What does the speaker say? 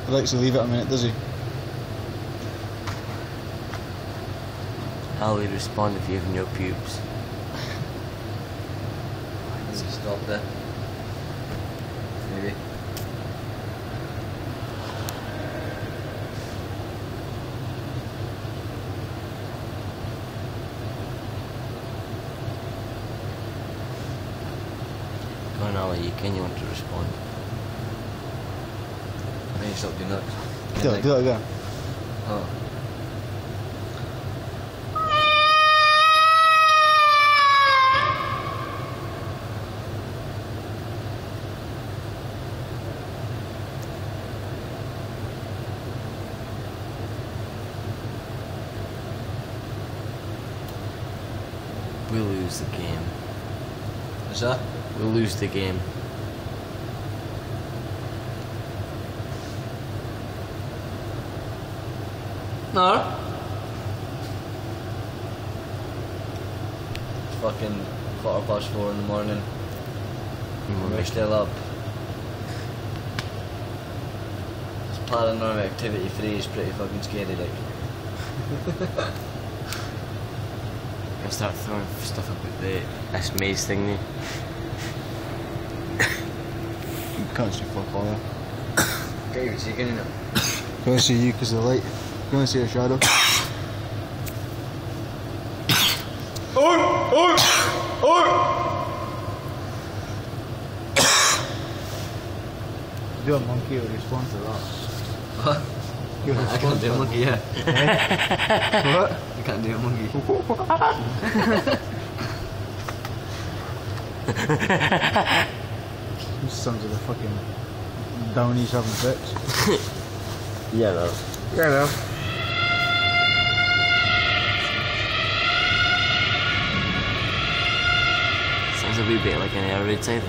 He likes to leave it a minute, does he? How will he respond if you have no pubes? Does he stop there? Maybe. Go on, Ali, you want to respond? I think you stopped doing that. Do it again. Oh. We'll lose the game. Is that? We'll lose the game. No. It's fucking 4:15 in the morning. We're still up. This paranormal activity 3 is pretty fucking scary, like. I'll start throwing stuff about this maze thingy. You can't see fuck all that. Can't even see, can you now? Can't see you because of the light. You want to see a shadow? Do a monkey will respond to that. What? I can't do a monkey, yeah. What? I can't do a monkey. These sons of the fucking downies having sex. Yeah, no. Yeah, no. Sounds a wee bit like an air raid siren.